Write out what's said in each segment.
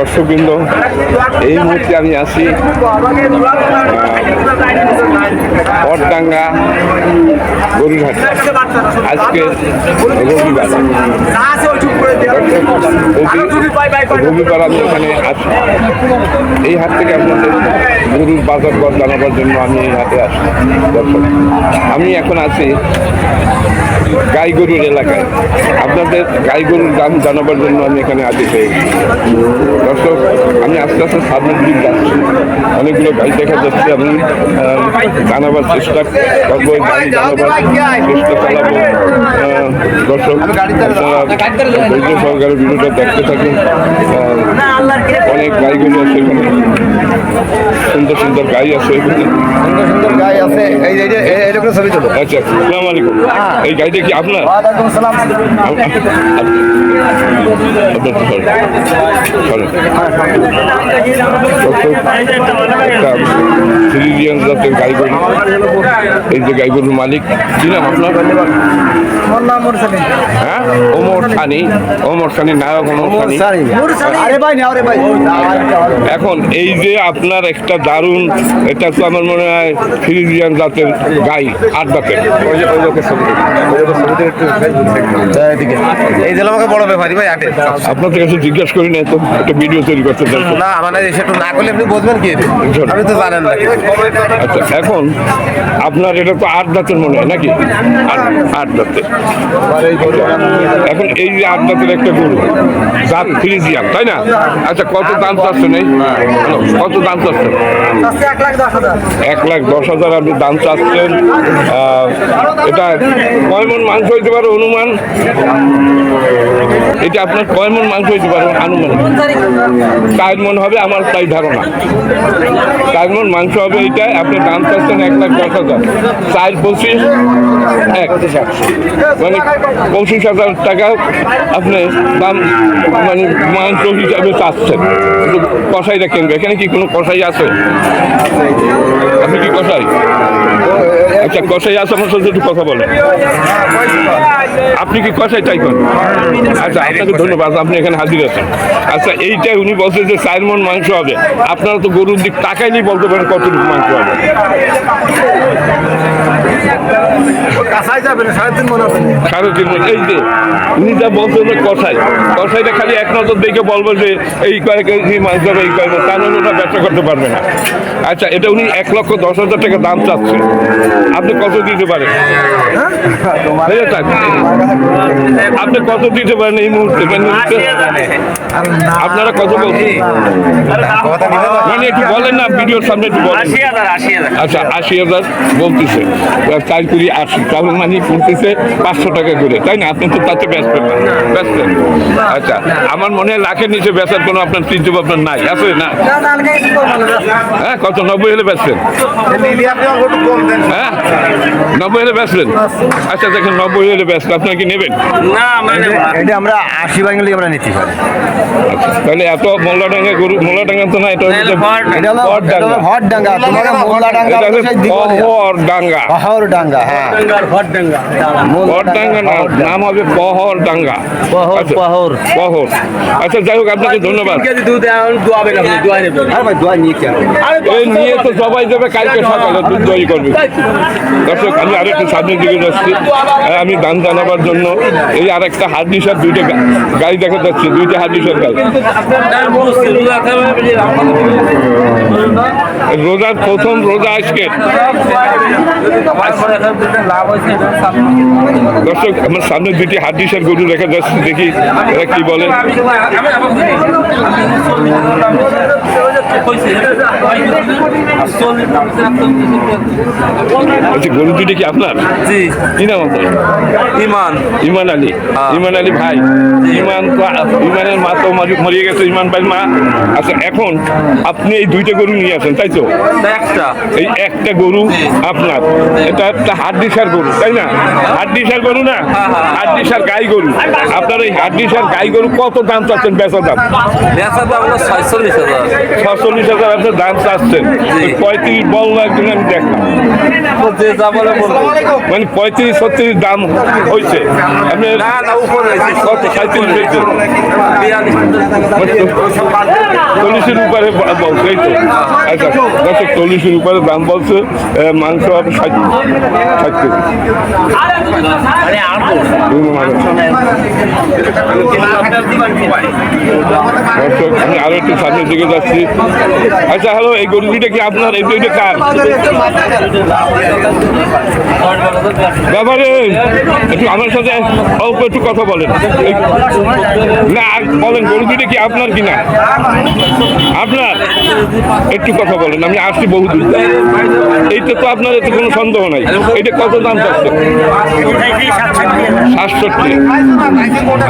দর্শকবৃন্দ, এই মুহূর্তে আমি আছি বটডাঙ্গা গরুর হাট। আজকে রবিবার আমি এখানে আছি। এই হাট থেকে আপনাদের গরুর বাজার দর জানাবার জন্য আমি এই হাটে আসি। দর্শক, আমি এখন আছি গাই গরুর এলাকায়। আপনাদের গাই গরুর দাম জানাবার জন্য আমি এখানে আছি। দর্শক, আমি আস্তে আস্তে সামনের দিক যাচ্ছি। অনেকগুলো গাড়ি দেখা যাচ্ছে। আমি জানাবার চেষ্টা করবো, গাড়ি জানাবার চেষ্টা চালাবো। দর্শক, ধৈর্য সহকারে ভিডিওটা দেখতে থাকুন। অনেক গাড়িগুলো আছে এখানে, সুন্দর সুন্দর গাড়ি আছে এখানে, সুন্দর সুন্দর গাই আছে। ছবি তোলো। আচ্ছা, আসসালামু আলাইকুম। এই গাড়িটা কি আপনার? সিরিজিয়ান জাতের গাইগরু। এই যে গাইগরুর মালিক, কি নাম আপনার? হ্যাঁ, ওমর সানি। ওমর সানি, নায়ক ওমর সানি। এখন এই যে আপনার একটা দারুণ, এটা তো আমার মনে হয় ফ্রিজিয়ান জাতের গাই, 8 দাঁতের। এই দিল আমাকে বড় ব্যাপারী ভাই আটে। আপনার কাছে জিজ্ঞাসা করি না তো, একটা ভিডিও তৈরি করতে চাই না, মানে সেটা না করলে আপনি বুঝবেন কি? আপনি তো জানেন না। আচ্ছা, এখন আপনার এটা তো 8 দাঁতের মনে হয় নাকি? 8 দাঁতের। এখন এই যে 8 দাঁতের একটা গরু, জাত ফ্রিজিয়ান, তাই না? আচ্ছা, কত দাম চাচ্ছেন? এই কত দাম চাচ্ছেন? 1,10,000 আপনি দাম চাচ্ছেন। এটা কয় মণ মাংস হইতে পারে অনুমান? এটা আপনার কয় মণ মাংস হইতে পারে আনুমানিক? 4 মণ হবে আমার তাই ধারণা। 4 মণ মাংস হবে। এইটাই আপনি দাম চাচ্ছেন 1,10,000। 4 25 মানে 25,000 টাকা আপনি দাম, মানে মাংস হিসাবে চাচ্ছেন। কিন্তু কষাইটা কিনবে, এখানে কি কোনো কষাই আছে? আপনি কি কষাই? আচ্ছা, কষাই আছে, আমার সাথে একটু কথা বলেন। আপনি কি কষাই চাই করেন? আচ্ছা, আপনাকে ধন্যবাদ, আপনি এখানে হাজির আছেন। আচ্ছা, এইটাই উনি বলছে যে 4 মণ মাংস হবে। আপনারা তো গরুর দিক তাকাইলেই বলতে পারেন কতটুকু মাংস হবে। 3.5 মণ হবে। 3.5 মণ। এই যে উনি যা বলছেন যে কষাইটা খালি এক নজর দেখে বলবো যে এই কয়েক কেজি মাংস হবে, এই কয়েক, তা নইলে ওটা ব্যবসা করতে পারবে না। আচ্ছা, এটা উনি 1,10,000 টাকা দাম চাচ্ছে। আপনি কত দিতে পারেন? আপনি কত দিতে পারেন এই মুহূর্তে? আপনারা কত বলছেন? মানে একটু বলেন না, ভিডিওর সামনে একটু বলেন। আচ্ছা, 80,000 বলতেছে। 4 কুড়ি 80, তাহলে মানে কিনতেছে 500 টাকা করে, তাই না? আপনি তো তাতে ব্যস্তেন না, ব্যস্তেন। আচ্ছা, আমার মনে হয় লাখের নিচে বেচার কোনো আপনার চিন্তা ভাবনা নাই, আছে না? হ্যাঁ, কত? 90 হলে বেচছেন? হ্যাঁ, 90 হলে বেচলেন? আচ্ছা, দেখেন 90 হলে বেচলেন, আপনারা কি নেবেন? এটা আমরা 80 ভাঙলে আমরা নিতে পারি। তাহলে এত মোল্লাডাঙ্গা গরু, মোল্লাডাঙ্গা তো না, এটা হচ্ছে হটডাঙ্গা। তোমাকে মোল্লাডাঙ্গা পহরডাঙ্গা। পহরডাঙ্গা, হ্যাঁ, পহরডাঙ্গা নাম হবে পহরডাঙ্গা। আচ্ছা, পহর। আচ্ছা, যাই হোক, আপনাকে ধন্যবাদ। এই নিয়ে তো সবাই যাবে কালকে সকালে, দুধ দই করবে। দর্শক, আমি আরেকটু সামনের দিকে যাচ্ছি। আমি দাম জানাবার জন্য এই আরেকটা হাড্ডিসার 2টা গাড়ি দেখা যাচ্ছে, 2টা হাড্ডিসার গাড়ি। রোজার প্রথম রোজা আজকে। দর্শক, আমার সামনে 2টি হাড্ডিসার গরু দেখা যাচ্ছে, দেখি এরা কি বলে। আচ্ছা, গরু 2টি কি আপনার? কি নাম আপনার? ইমান আলী। ইমান আলী ভাই, ইমানের মা তো মরিয়ে গেছে, ইমান ভাই মা। আচ্ছা, এখন আপনি এই 2টা গরু নিয়ে আসেন, তাই তো? এই একটা গরু আপনার, এটা একটা হাড্ডিসার গরু, তাই না? হাড্ডিসার গরু না, হাড্ডিসার গাই গরু। আপনার এই হাড্ডিসার গাই গরু কত দাম চাচ্ছেন? বেচা দাম 46,000। 45,000 আপনার দাম চাচ্ছেন, 35 বললো একদিন আমি দেখলাম, যে যা বলে বলবো। মানে 35-36 দাম হয়েছে আপনার না না উপরে হয়েছে। কত 37 হয়েছে 40-এর উপরে বলছে এই তো। আচ্ছা 40-এর উপরে দাম বলছে, মাংস আপনার 60 কেজি। দর্শক আমি আরো একটু সামনের দিকে যাচ্ছি। আচ্ছা হ্যালো, এই গরু দুইটা কি আপনার? এই দুইটা কার ব্যাপারে? একটু আমার সাথে অল্প একটু কথা বলেন। না বলেন, গরু দুইটা কি আপনার কিনা? আপনার? একটু কথা বলেন, আমি আসছি বহুদূর। এইটা তো আপনার এতে কোনো সন্দেহ নাই। এটা কত দাম চাচ্ছে? 67।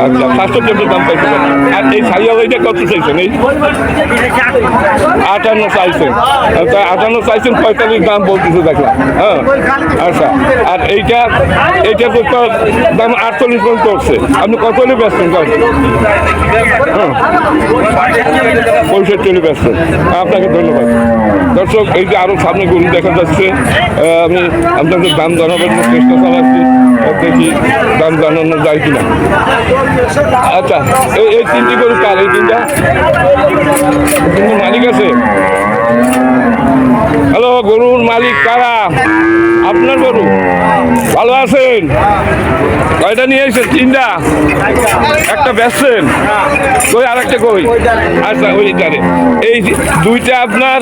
আচ্ছা 67 দাম চাইছে। আর এই সাইয়াল এইটা কত চাইছেন? এই 58 চাইছেন। তা 58 চাইছেন, 45 দাম বলতেছে দেখলাম। হ্যাঁ আচ্ছা, আর এইটা তো দাম 48 পর্যন্ত উঠছে। আপনি কত হলে ব্যস্তেন? হ্যাঁ 65 ব্যস্তেন। আপনাকে ধন্যবাদ। দর্শক এই যে আরো সামনে গরু দেখা যাচ্ছে, আমি আপনাদের দাম জানাবার জন্য চেষ্টা চালাচ্ছি, দেখি দাম জানানো যায় কিনা। আচ্ছা এই তিনটি গরু কার? এই তিনটা মালিক আছে? হ্যালো, গরুর মালিক কারা? আপনার গরু? ভালো আছেন? কয়টা নিয়ে এসেছেন? 3টা। একটা বেচছেন? কই আর একটা কই? আচ্ছা ওইটারে। এই দুইটা আপনার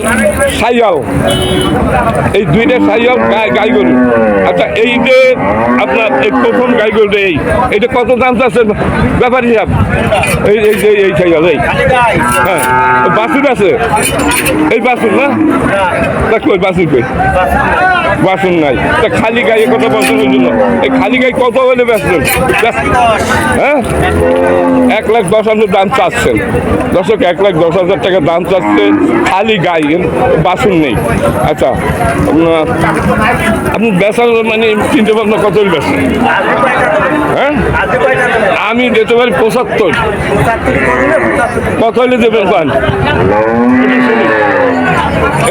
সাইয়াল, এই দুইটা সাইয়াল গাই গরু। আচ্ছা এই যে আপনার এই প্রথম গাই গরু, এইটা কত দাম চাচ্ছেন ব্যাপার হিসাব? এই সাইয়াল এই, হ্যাঁ বাছুর আছে? এই বাছুর না? কই বাছুর? কই বাছুর নাই। তা খালি গায়ে কথা বলছেন ওই জন্য। এই খালি গায়ে কত হলে বেচবেন? হ্যাঁ 1,10,000 আপনি দাম চাচ্ছেন। দর্শক 1,10,000 টাকা দাম চাচ্ছে খালি গায়ে, বাছুর নেই। আচ্ছা আপনি বেচার মানে চিন্তা ভাবনা কত হলে বেচবেন? হ্যাঁ আমি দিতে পারি 75। কত হলে দেবেন পান?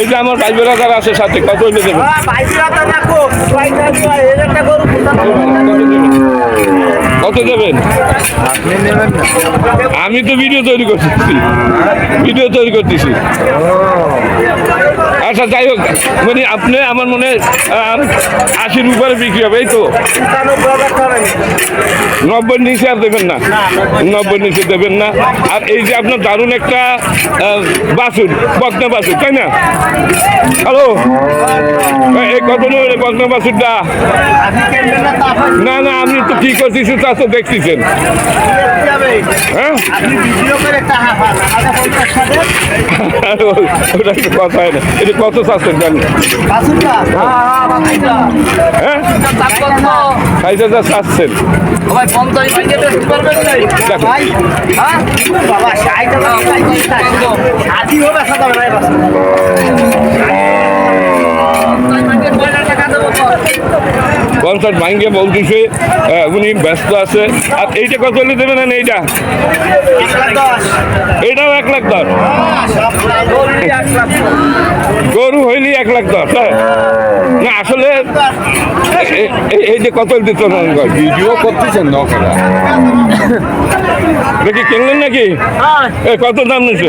এই যে আমার ভাই বেড়াদার আছে সাথে, কত হইলে দেবেন? কত দেবেন? আমি তো ভিডিও তৈরি করতেছি। আচ্ছা যাই হোক, মানে আপনি আমার মনে 80-র উপরে বিক্রি হবে, এই তো? 90-র নিচে আর দেবেন না? 90-র নিচে দেবেন না। আর এই যে আপনার দারুণ একটা বাছুর, বকনা বাছুর, তাই না? হ্যালো, এই কত নেবেন বকনা বাছুরটা? না না, আমি তো কি করতেছি তা তো দেখতেছেন। হ্যাঁ ওটা একটু কথা হয় না। এটা কত চাচ্ছেন জানেন? হ্যাঁ 60,000 চাচ্ছেন। কনসার্ট ভাঙ্গে বলতেছে উনি ব্যস্ত আছে। আর এইটা কত হলে দেবেন? না এইটা? এটাও 1,10,000। গরু হইলি 1,10,000। হ্যাঁ না আসলে এই যে কত দিত ভিডিও করতেছেন দেখি কিনলেন নাকি? কত দাম নিচ্ছে?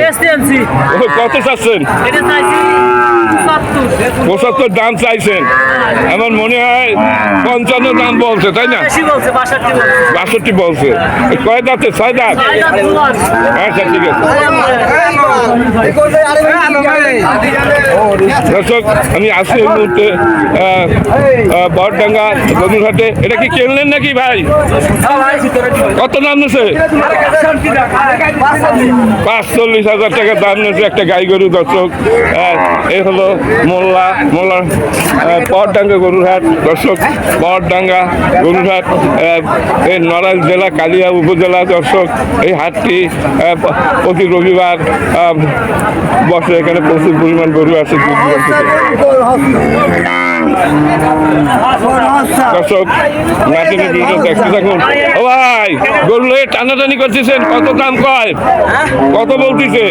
কত চাচ্ছেন? 75 দাম চাইছেন। আমার মনে হয় 55 দাম বলছে, তাই না? 62 বলছে। কয় দাঁতে? 6 দাঁত। আচ্ছা ঠিক আছে। দর্শক আমি আসছি এই মুহূর্তে বড়ডাঙ্গা গরুরহাটে। এটা কি কিনলেন নাকি ভাই? কত দাম নিচ্ছে? 45,000 টাকা দাম নিচ্ছে একটা গাই গরু। দর্শক এই হলো মোল্লার বড়ডাঙ্গা গরুরহাট। দর্শক বড়ডাঙ্গা গরুরহাট, এই নড়াইল জেলা কালিয়া উপজেলা। দর্শক এই হাটটি প্রতি রবিবার বসে। এখানে প্রচুর পরিমাণ গরু আছে। দর্শক নাটিনি ভিডিও দেখতে থাকুন। ও ভাই গরু টানাটানি করতেছেন, কত দাম কয়? কত বলতেছে?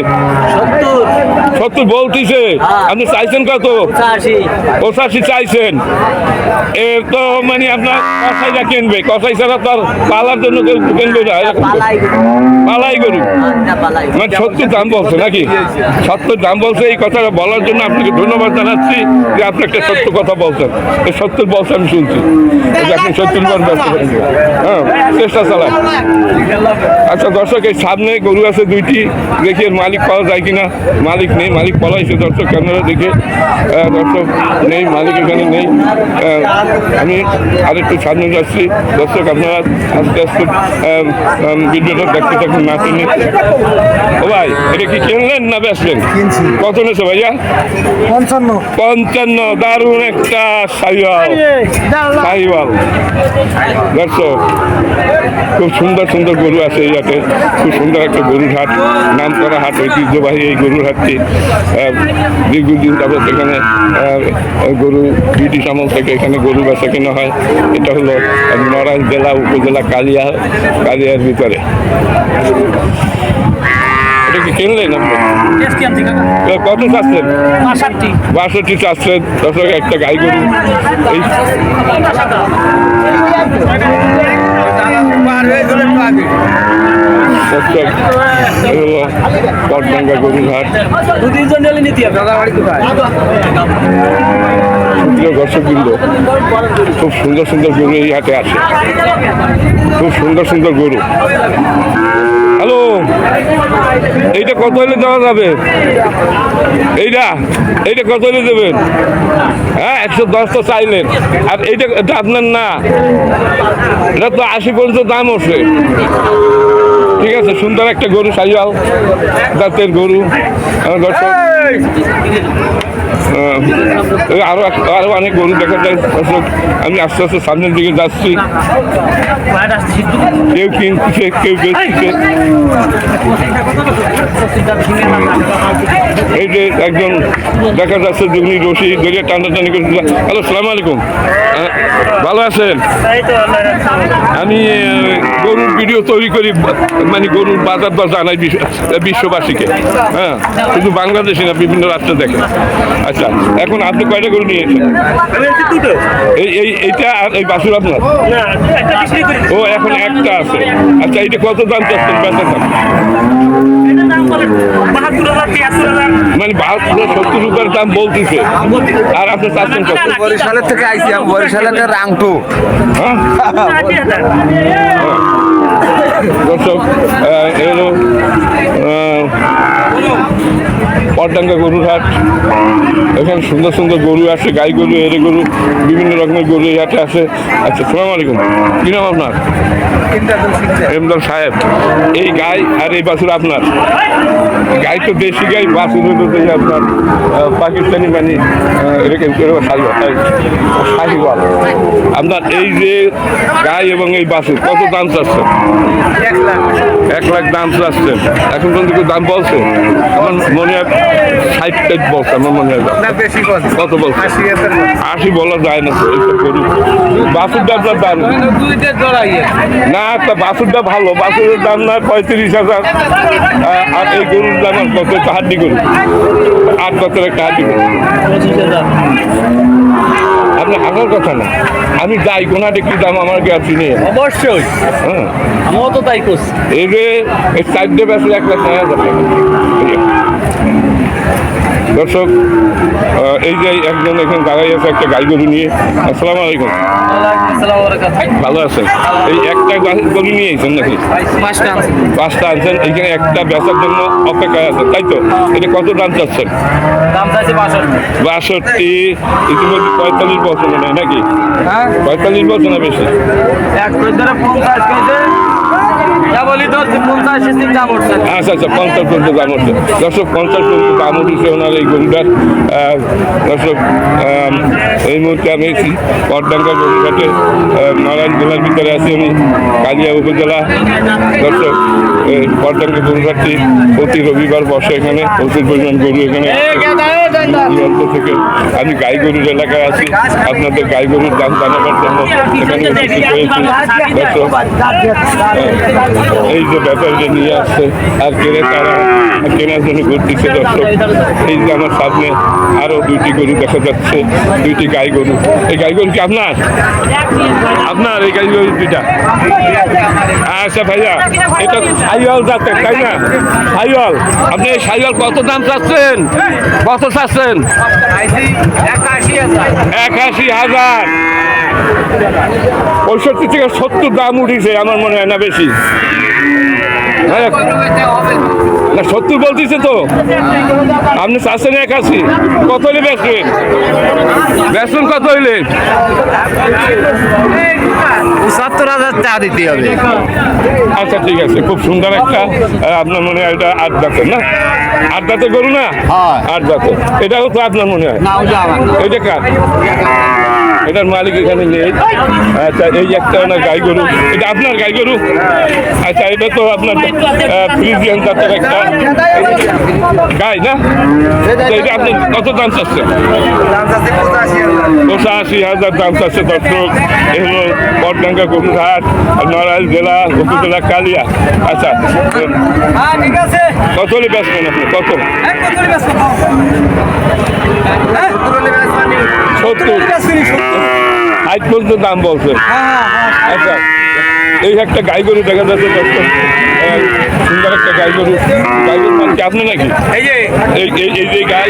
70 বলতেছে, আপনি চাইছেন কত? 85 চাইছেন। এ তো মানে আপনার কষাইটা কিনবে, কষাই ছাড়া তো আর পালার জন্য কেউ কিনবে না। পালাই গরু মানে 70 দাম বলছে নাকি? 70 দাম বলছে। এই কথাটা বলার জন্য আপনাকে ধন্যবাদ জানাচ্ছি যে আপনি একটা সত্য কথা বলছেন। এই 70 বলছে আমি শুনছি, আপনি 70 বার ব্যস্ত করেন। হ্যাঁ, চেষ্টা চালান। আচ্ছা দর্শক, এই সামনে গরু আছে 2টি, দেখি এর মালিক পাওয়া যায় কিনা। মালিক নেই, মালিক পলাইছে দর্শক ক্যামেরা দেখে। দর্শক নেই, মালিক এখানে নেই। আমি আরেকটু সামনে যাচ্ছি। দর্শক আপনারা আস্তে আস্তে ভিডিওটা দেখতে থাকুন না টেনে। ও ভাই, এটা কি কিনলেন না বেচলেন? কত নেছো ভাইয়া? 55। দারুণ একটা সাইওয়াল। দর্শক খুব সুন্দর সুন্দর গরু আছে এই হাটে। খুব সুন্দর একটা গরুর হাট, নাম করা হাট, ঐতিহ্যবাহী এই গরুর হাটটি। দীর্ঘদিন যাবত এখানে গরু ব্রিটিশ আমল থেকে এখানে গরু বেচা কেনা হয়। এটা হলো নড়াইল জেলা, উপজেলা কালিয়ার ভিতরে। এটা কি কিনলেন আপনি? কত চাচ্ছেন? 62 চাচ্ছেন। দর্শক একটা গাই গরু। এই পটডাঙ্গা গরুর হাট। দর্শকবৃন্দ, খুব সুন্দর সুন্দর গরু এই হাটে আসে। খুব সুন্দর সুন্দর গরু। হ্যালো, এইটা কত হলে দেওয়া যাবে? এইটা কত হলে দেবেন? হ্যাঁ, 110 তো চাইলেন। আর এটা আপনার না, এটা তো 80 পর্যন্ত দাম হচ্ছে। ঠিক আছে, সুন্দর একটা গরু, সাইয়াল জাতের গরু। দর্শক আরো অনেক গরু দেখা যায়। দর্শক আমি আস্তে আস্তে সামনের দিকে যাচ্ছি। কেউ কিনছে, কেউ বেচছে। এই যে একজন দেখা যাচ্ছে দুগুনি রশি ধরে টানাটানি করে। হ্যালো, সালাম আলাইকুম। ভালো আছেন? আমি গরুর ভিডিও তৈরি করি, মানে গরুর বাজার দর জানাই বিশ্ববাসীকে। হ্যাঁ, শুধু বাংলাদেশে না, বিভিন্ন রাষ্ট্রে দেখেন। আচ্ছা, এখন আপনি কয়টা গরু নিয়েছেন? এইটা আর এই বাছুর আপনার? ও, এখন একটা আছে। আচ্ছা, এইটা কত দাম চাচ্ছেন? বেচার দাম মানে 72,70 দাম বলতেছে। আর আপনি চাচ্ছেন কত? বরিশালের থেকে আইছি আমি, বরিশালের রাংটু। হ্যাঁ দর্শক, এলো পটডাঙ্গা গরুর হাট। এখানে সুন্দর সুন্দর গরু আছে, গাই গরু, এরে গরু, বিভিন্ন রকমের গরু এই হাটে আছে। আচ্ছা, সালাম আলাইকুম। কি নাম আপনার? ইমদাদ সাহেব। এই গাই আর এই বাছুর আপনার? গাই তো দেশি গাই, বাছুর হলো আপনার পাকিস্তানি, মানে এরকম শাহিওয়াল। আপনার এই যে গাই এবং এই বাছুর কত দাম চাচ্ছেন? 1 লাখ দাম চাচ্ছেন। এখন পর্যন্ত দাম বলছে? আমার মনে হয় 60 বলছে, আমার মনে হয়। কত বলছে? 80 বলা যায় না তো। বাছুরটা আপনার দাম না, একটা বাছুরটা ভালো, বাছুরের দাম না 35,000। আর এই গরুর দাম কত? হাড্ডি গরু, 8 বছর একটা হাড্ডি গরু। আপনি হাঁটার কথা না, আমি যাই কোনাটে কি দাম আমার গ্যাপি নেই। অবশ্যই, হ্যাঁ, আমিও তো তাই করছি। এই যে 4 বেসলে 1,09,000 টাকা। দর্শক, এই যে একজন এখানে দাঁড়াই আছে একটা গাই গরু নিয়ে। আসসালামু আলাইকুম। ভালো আছেন? এই একটা গরু নিয়ে এসেছেন নাকি? 5টা আনছেন। এইখানে একটা বেচার জন্য অপেক্ষায় আছে, তাই তো? এটা কত দাম চাচ্ছেন? 62। ইতিমধ্যে 45 বছর মনে হয় নাকি? 45 বছর না বেশি? আচ্ছা আচ্ছা, 50 পর্যন্ত দাম হচ্ছে। দর্শক, 50 পর্যন্ত দাম উঠেছে ওনার এই গরুটার। দর্শক, এই মুহূর্তে আমি পটডাঙ্গা গরুঘাটে নড়াইল জেলার ভিতরে আছি আমি, কালিয়া উপজেলা। দর্শক, এই পটডাঙ্গা গরুঘাটটি প্রতি রবিবার বসে। এখানে প্রচুর পরিমাণ গরু এখানে দূরান্ত থেকে আমি গাই গরুর এলাকায় আছি, আপনাদের গাই গরুর দাম জানাবার জন্য এখানে উপস্থিত হয়েছি। দর্শক, এই যে ব্যাপারটা নিয়ে আসছে আর তারা কেনার জন্য ঘুরতেছে। দর্শক, এই যে আমার সামনে আরো দুইটি গরু দেখা যাচ্ছে, দুইটি গাই গরু। এই গাই গরু কি আপনার? আপনার এই গাই গরু দুইটা? আচ্ছা ভাইয়া, এটা সাইওয়াল জাতের, তাই না? সাইওয়াল। আপনি এই সাইওয়াল কত দাম চাচ্ছেন? কত চাচ্ছেন? 81,000। 65 থেকে 70 দাম উঠেছে আমার মনে হয়, না বেশি? না 70 বলতেছে তো, আপনি চাচ্ছেন 81। কত হলে বেচবেন? বেচবেন কত হইলে? 70,000 টাকা দিতে হবে। আচ্ছা ঠিক আছে, খুব সুন্দর একটা আপনার মনে হয় এটা 8 দাঁতের, না? 8 দাঁতের গরু না? 8 দাঁতের। এটাও তো আপনার মনে হয়? এটা কার? এটার মালিক এখানে নেই। আচ্ছা, এই একটা না গাই গরু, এটা আপনার গাই গরু? আচ্ছা, এটা তো আপনার ফ্রিজিয়ান জাতের একটা গাই, না? তো এটা আপনি কত দাম চাচ্ছেন? 85,000 দাম চাচ্ছে। দর্শক, এ হলো বটডাঙ্গা গরুরহাট, নড়াইল জেলা, উপজেলা কালিয়া। আচ্ছা, কত হলে বেচবেন আপনি? কত? 70। আজ পর্যন্ত দাম বলছেন? আচ্ছা, এই একটা গাই গরু দেখা যাচ্ছে। দর্শক, সুন্দর একটা গাই গরু। গাই গরু মানে কি আপনি নাকি? এই যে গাই,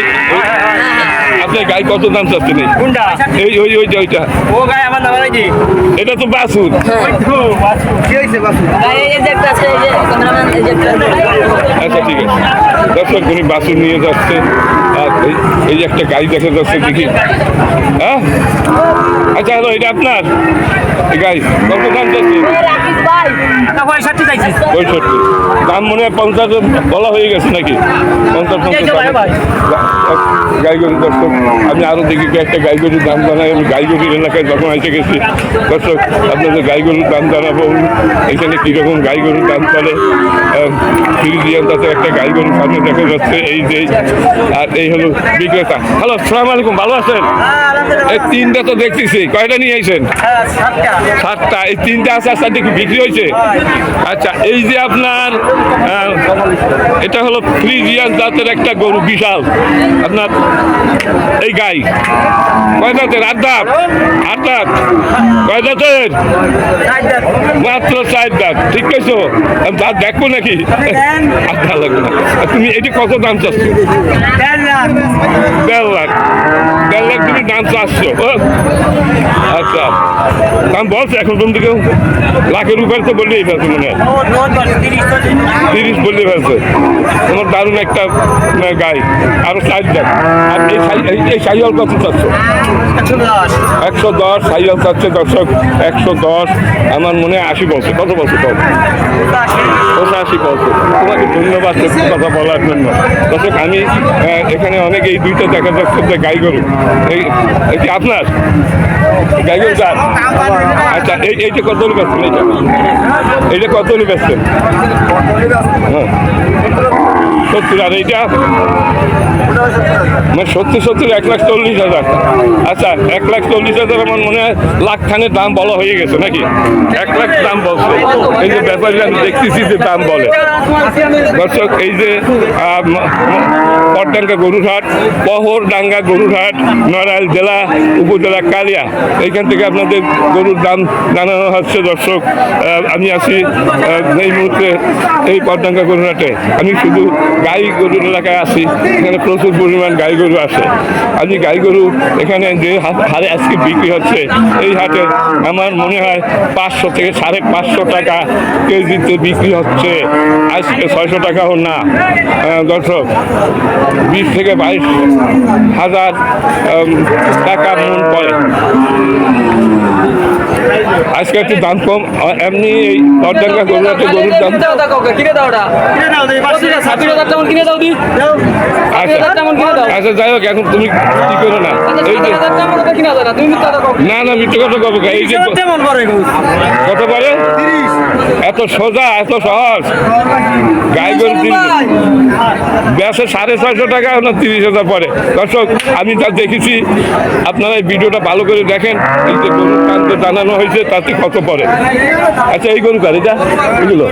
আপনার গাই কত দাম চাচ্ছেন? এই ওইটা এটা তো বাছুর। আচ্ছা ঠিক আছে, দর্শক উনি বাছুর নিয়ে যাচ্ছে। আর এই যে একটা গাই দেখা যাচ্ছে, দেখি। হ্যাঁ, আচ্ছা হ্যালো, এটা আপনার গাই কত দাম চাচ্ছে? 65। দাম মনে হয় 50 বলা হয়ে গেছে নাকি? 50 গাই গরু। দর্শক, আমি আরো দেখি একটা গাই গরুর দাম জানাই। আমি গাই গরুর এলাকায় যখন এসে গেছি, দর্শক আপনাদের গাই গরুর দাম জানাবো এখানে কীরকম গাই গরুর দাম চলে। ফ্রিজিয়ান তাতে একটা গাই গরুর সামনে দেখা যাচ্ছে, এই যে। আর এই হলো বিক্রেতা। হ্যালো, আসসালামু আলাইকুম, ভালো আছেন? এই 3টা তো দেখতেছি, কয়টা নিয়ে আইছেন? 7টা। এই 3টা আছে, 4টা কি বিক্রি হয়েছে? আচ্ছা, এই যে আপনার এটা হলো ফ্রিজিয়ান জাতের একটা গরু, বিশাল। আপনার এই গাই কয় দাঁতের? 8 দাঁত। 8 দাঁত। কয় দাঁতের? মাত্র 4 দাঁত। ঠিক আছে, দাঁত দেখবো নাকি? আচ্ছা, লাগবে না। তুমি এটি কত দাম চাচ্ছ? 1.5 লাখ। 1.5 লাখ তুমি দাম চাচ্ছ? আচ্ছা, দাম বলছে এখন পর্যন্ত কেউ? লাখের উপরে তো বললেই ফেলছে মনে হয়। 30 বললেই ফেলছে। তোমার দারুণ একটা গাই, আরো 4 দাঁত। আর এই সাইওয়াল কত চাচ্ছ? 110 সাইওয়াল চাচ্ছে। দর্শক, 110। আমার মনে হয় 80 বলছে। কত বলছে? 85 বলছে। তোমাকে ধন্যবাদ কথা বলার জন্য। দর্শক, আমি এখানে অনেক এই দুইটা দেখা যাচ্ছে যে গাই গরু। এই কি আপনার গাই গরু? আচ্ছা, এইটা কত হলে বেচছেন? এইটা কত হলে বেচছেন? হ্যাঁ, 70। আর এইটা মানে 70 1,40,000। আচ্ছা, 1,40,000 আমার মনে হয় লাখ খানের দাম বলা হয়ে গেছে নাকি? 1 লাখ দাম বলছে। এই যে ব্যাপারী আমি দেখতেছি যে দাম বলে। দর্শক, এই যে বটডাঙ্গা গরুরহাট, পহরডাঙ্গা গরুরহাট, নড়াইল জেলা, উপজেলা কালিয়া, এইখান থেকে আপনাদের গরুর দাম জানানো হচ্ছে। দর্শক, আমি আছি এই মুহূর্তে এই বটডাঙ্গা গরুরহাটে। আমি শুধু গাই গরুর এলাকায় আছি, এখানে প্রচুর পরিমাণ গাই গরু আছে। আমি গাই গরু এখানে যে হারে আজকে বিক্রি হচ্ছে, এই হাটে আমার মনে হয় 500 থেকে 550 টাকা কেজিতে বিক্রি হচ্ছে। আজকে 600 টাকাও না। দর্শক, 20 থেকে 22 হাজার টাকা মন পড়ে। আজকে একটু দাম কম। এমনি এই বটডাঙ্গা গরুর দাম আচ্ছা যাই হোক এখন তুমি কি করো না এই যে না না মিথ্যে কথা কবে এই যে কত পারে এত সোজা এত সহজ গাই গরু ব্যাসে 650 টাকা না 30,000 পরে দর্শক আমি যা দেখেছি আপনারা এই ভিডিওটা ভালো করে দেখেন এই যে গরুর কান্ত জানানো হয়েছে তাতে কত পড়ে আচ্ছা এই গরু কার এটা এগুলো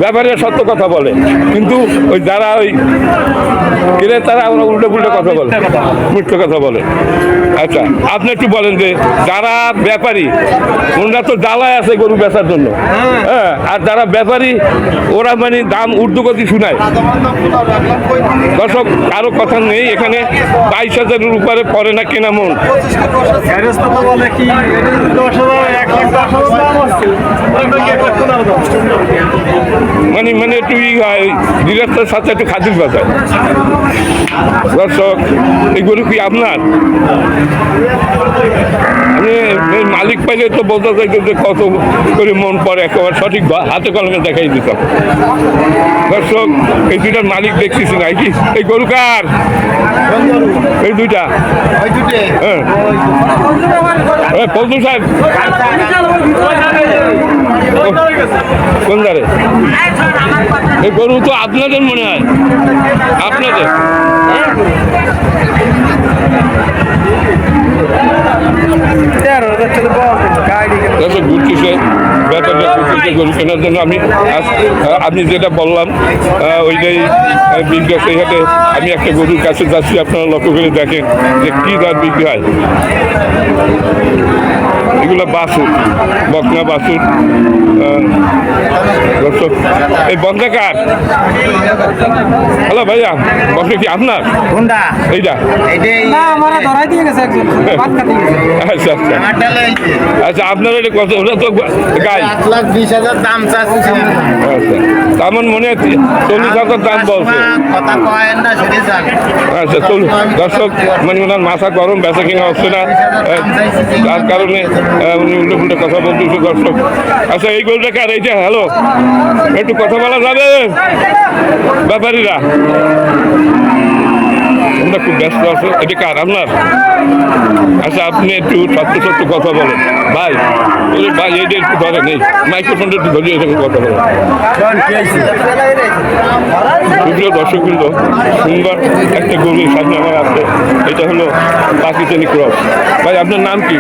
ব্যাপারীরা সত্য কথা বলে কিন্তু ওই যারা ওই ক্রেতারা আমরা উল্টো পুল্টো কথা বলে মিথ্যে কথা বলে আচ্ছা আপনি একটু বলেন যে যারা ব্যাপারী ওনারা তো জ্বালায় আছে গরু বেচার জন্য হ্যাঁ আর যারা ব্যাপারী ওরা মানে দাম ঊর্ধ্বগতি শোনায় দর্শক কারো কথা নেই এখানে 22,000-এর উপরে পড়ে না কেনা মন মানে একটু ডিরেক্টরের সাথে একটু খাতির বাজায় দর্শক এই গরু কি আপনার আমি মালিক পাইলে তো বলতে চাইতো যে কত করে মন পড়ে একেবারে সঠিক হাতে কলমে দেখাই দিতাম দর্শক এই দুইটার মালিক দেখতেছি না কি এই গরু কার এই দুইটা হ্যাঁ পল্টু সাহেব কোন ধারে এই গরু তো আপনাদের মনে হয় আপনাদের ঘুরতেছে ব্যাপারটা ঘুরতেছে গরু কেনার জন্য আপনি যেটা বললাম ওইটাই বিক্রি সেই হাটে আমি একটা গরুর কাছে যাচ্ছি আপনারা লক্ষ্য করে দেখেন যে কী দাম বিক্রি হয় এগুলো বাছুর বকনা বাছুর দর্শক এই বন্ধাকার হ্যালো ভাইয়া বকনা কি আপনার এইটা আচ্ছা আচ্ছা আচ্ছা আপনার এটা কত ওটা তো গাই 1,20,000 দাম চাচ্ছে আচ্ছা তেমন মনে হয় 40,000 দাম বলছে আচ্ছা চলুন দর্শক মানে ওনার মাথা গরম বেচা কিনা হচ্ছে না তার কারণে উনি উল্টো পুল্টো কথা বলতেছে দর্শক আচ্ছা এই গরুটা কার এইটা হ্যালো একটু কথা বলা যাবে ব্যাপারীরা আমরা খুব ব্যস্ত আছে এটা কার আপনার আচ্ছা আপনি একটু সত্য কথা বলেন ভাই ভাই এইটা একটু ধরে নেই মাইক্রোফোনটা একটু ধরিয়ে কথা বলেন প্রিয় দর্শকবৃন্দ সুন্দর একটা গরুর সামনে আমার আছে এটা হলো পাকিস্তানি ক্রস ভাই আপনার নাম কি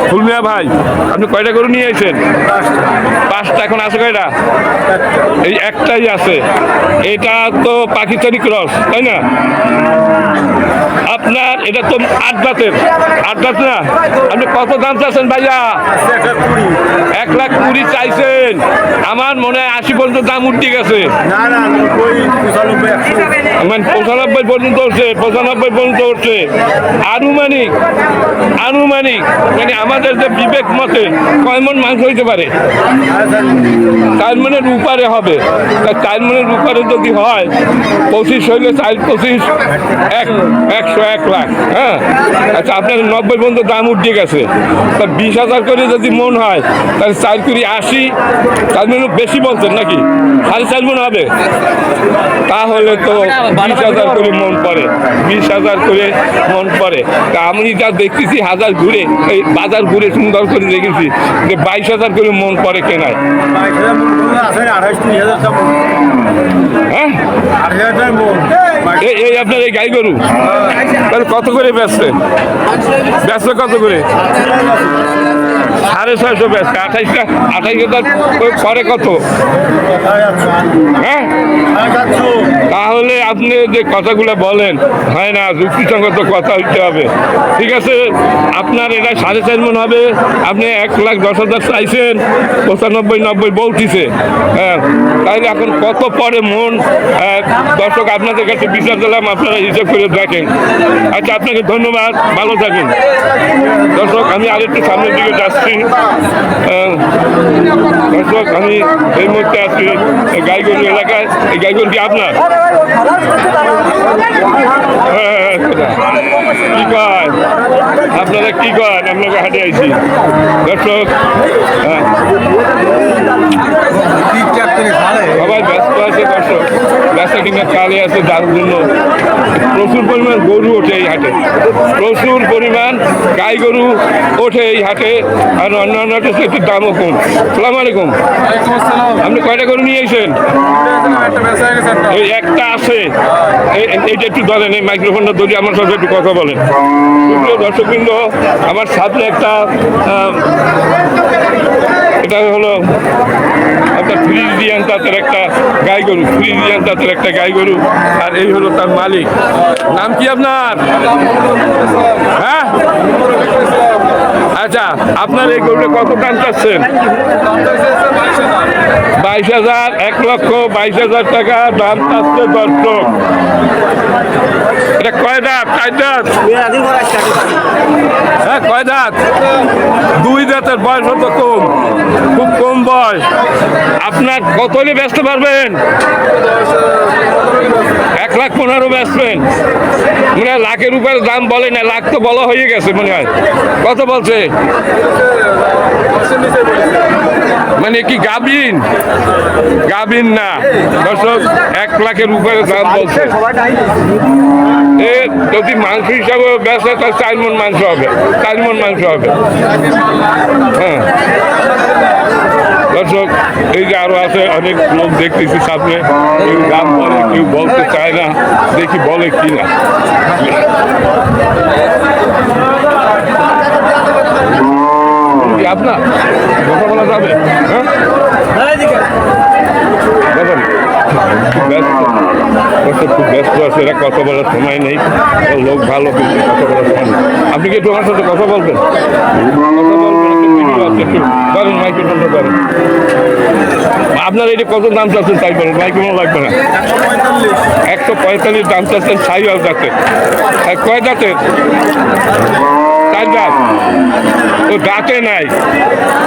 ফুলমিয়া ভাই আপনি কয়টা গরু নিয়ে আসেন 5টা এখন আছে কয়টা এই একটাই আছে এটা তো পাকিস্তানি ক্রস তাই না আপনার এটা তো 8 দাঁতের না আপনি কত দাম চাচ্ছেন ভাইয়া 1,20,000 চাইছেন আমার মনে হয় 80 পর্যন্ত দাম উঠে গেছে মানে 95 পর্যন্ত উঠছে 95 পর্যন্ত উঠছে আনুমানিক মানে আমাদের যে বিবেক মতে কয় মন মাংস হইতে পারে 4 মনের উপরে হবে 4 মনের উপরে যদি হয় 25 হইলে 4-25 101 লাখ হ্যাঁ আচ্ছা আপনার 90 পর্যন্ত দাম উঠে গেছে তা 20,000 করে যদি মন হয় তাহলে 4 করে 80 তার মানে বেশি বলছেন নাকি 4.5 মন হবে তাহলে তো 20,000 করে মন পড়ে 20,000 করে মন পড়ে তা আমি যা দেখতেছি হাজার ঘুরে এই বাজার ঘুরে সুন্দর করে দেখেছি যে 22,000 করে মন পড়ে কেনায় হ্যাঁ এই আপনার এই গাই গরু তাহলে কত করে বেচছে কত করে 650 বেচছে 28,000 পরে কত হ্যাঁ তাহলে আপনি যে কথাগুলো বলেন হয় না যুক্তিসঙ্গত কথা হইতে হবে ঠিক আছে আপনার এটা 4.5 মন হবে আপনি 1,10,000 চাইছেন 95-90 বলতেছে হ্যাঁ তাহলে এখন কত পরে মন দর্শক আপনাদের কাছে বিচার দিলাম আপনারা হিসাব করে দেখেন আচ্ছা আপনাকে ধন্যবাদ ভালো থাকেন দর্শক আমি আরেকটু সামনের দিকে যাচ্ছি দর্শক আমি এই মুহূর্তে আছি গাইগঞ্জ এলাকায় এই গাইগঞ্জ কি আপনার কি কয় আপনারা কি করেন আপনাকে হাটে আইছি দর্শক ধরনের কালি আছে, যার জন্য প্রচুর পরিমাণ গরু ওঠে এই হাটে, প্রচুর পরিমাণ গাই গরু ওঠে এই হাটে। আর অন্যান্য হাটে একটু দামও কম। সালাম আলাইকুম, আপনি কয়টা গরু নিয়ে এসেছেন? এই একটা আছে, এইটা একটু ধরেন, এই মাইক্রোফোনটা ধরে আমার সাথে একটু কথা বলেন। দর্শকবৃন্দ, আমার সামনে একটা এটা হলো আপনার ফ্রিজিয়ান জাতের একটা গাই গরু, ফ্রিজিয়ান জাতের একটা গাই গরু। আর এই হলো তার মালিক। নাম কি আপনার? হ্যাঁ, আচ্ছা, আপনার এই গরুটা কত দাম চাচ্ছেন? 22,000, 1,22,000 টাকা দাম চাচ্ছে দর্শক। এটা কয় দাঁত? 4 দাঁত? হ্যাঁ, কয় দাঁত? 2 দাঁতের। বয়স হত কম, খুব কম বয়স। আপনার কত হলে বেচতে পারবেন? 1,15,000 বেচবেন? মনে হয় লাখের উপরে দাম বলে না, লাখ তো বলা হয়ে গেছে মনে হয়। কত বলছে? মানে কি গাবিন? গাবিন না দর্শক, 1 লাখের উপরে দাম বলছে। যদি মাংস হিসাবে বেচে তার 4 মণ মাংস হবে, 4 মণ মাংস হবে। হ্যাঁ দর্শক, এই যে আরো আছে অনেক লোক দেখতেছি সামনে, কেউ দাম বলে, কেউ বলতে চায় না, দেখি বলে কি না। আপনার কথা বলা যাবে? হ্যাঁ, দেখেন খুব ব্যস্ত, খুব ব্যস্ত আছে, এরা কথা বলার সময় নেই। লোক ভালো, কিন্তু কথা বলার সময় নেই। আপনি কি একটু আমার সাথে কথা বলবেন? কথা বলবেন, একটু ভিডিও আছে, একটু করেন, মাইক্রোফোনটা করেন। আপনার এটা কত দাম চাচ্ছেন তাই বলেন, মাইক্রোফোন লাগবে না। 145 দাম চাচ্ছেন, 6 দাঁতের। কয় দাঁতের? 4 দাঁত। ও দাঁতে নাই,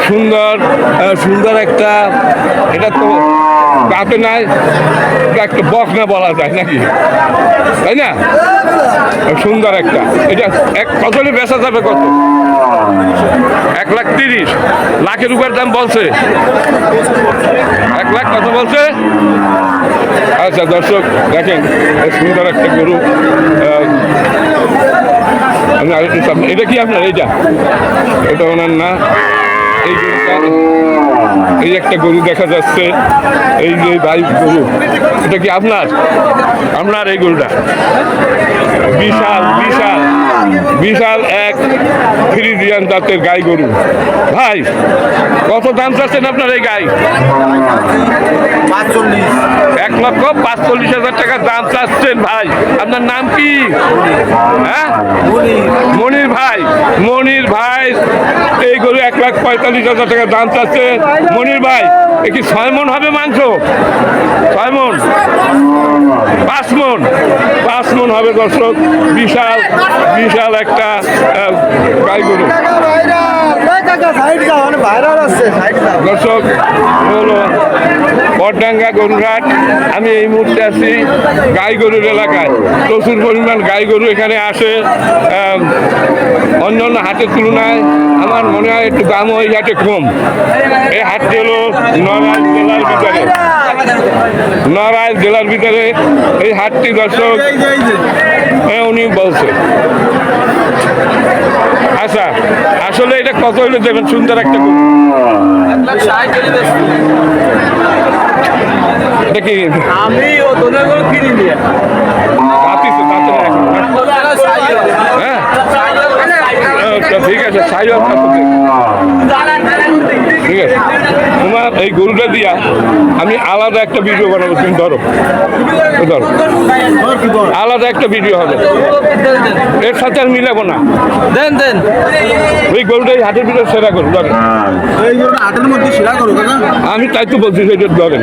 সুন্দর সুন্দর একটা, এটা তো দাঁতে নাই, একটা বকনা বলা যায় নাকি, তাই না? সুন্দর একটা, এটা কত হলে বেচা যাবে? কত? 1,30,000। লাখের উপর দাম বলছে। 1 লাখ কত বলছে? আচ্ছা দর্শক, দেখেন সুন্দর একটা গরু। আমি আরেকটু সামনে, এটা কি আপনার? এইটা এটা ওনার না। এই গরুটা, এই একটা গরু দেখা যাচ্ছে, এই যে ভাই গরু, এটা কি আপনার? আপনার এই গরুটা বিশাল বিশাল বিশাল এক ফ্রিজিয়ান জাতের গাই গরু। ভাই কত দাম চাচ্ছেন আপনার এই গাই? 1,45,000 টাকা দাম চাচ্ছেন ভাই। আপনার নাম কি? হ্যাঁ, মনির ভাই। মনির ভাই এই গরু 1,45,000 টাকা দাম চাচ্ছে। মনির ভাই, এ কি 6 মণ হবে মাংস? 6 মণ? 5 মণ? 5 মণ হবে দর্শক। বিশাল বিশাল একটা গাই গরু। দর্শক, হলো বড়ডাঙ্গা গরুরহাট। আমি এই মুহূর্তে আছি গাই গরুর এলাকায়। প্রচুর পরিমাণ গাই গরু এখানে আসে। অন্য অন্য হাটের তুলনায় আমার মনে হয় একটু দামও এই হাটে কম। এই হাটটি হলো নড়াইল জেলার ভিতরে, নড়াইল জেলার ভিতরে এই হাটটি দর্শক। উনি বলছে। আচ্ছা, আসলে এটা কত হইলে দেবেন? সুন্দর একটা গরু। এটা কি আমি ও তোদের গরু কিনি নিয়ে রাতিতে তাতে এখন? হ্যাঁ, আচ্ছা, ঠিক আছে, ঠিক আছে। তোমার এই গরুটা দিয়া আমি আলাদা একটা ভিডিও বানাবো, তুমি ধরো ধরো, আলাদা একটা ভিডিও হবে, এর সাথে আর মিলাবো না। দেন দেন ওই গরুটা এই হাটের ভিতরে সেরা গরু ধরেন। এই গরুটা হাটের মধ্যে সেরা গরু কাকা। আমি তাই তো বলছি, সেটা ধরেন।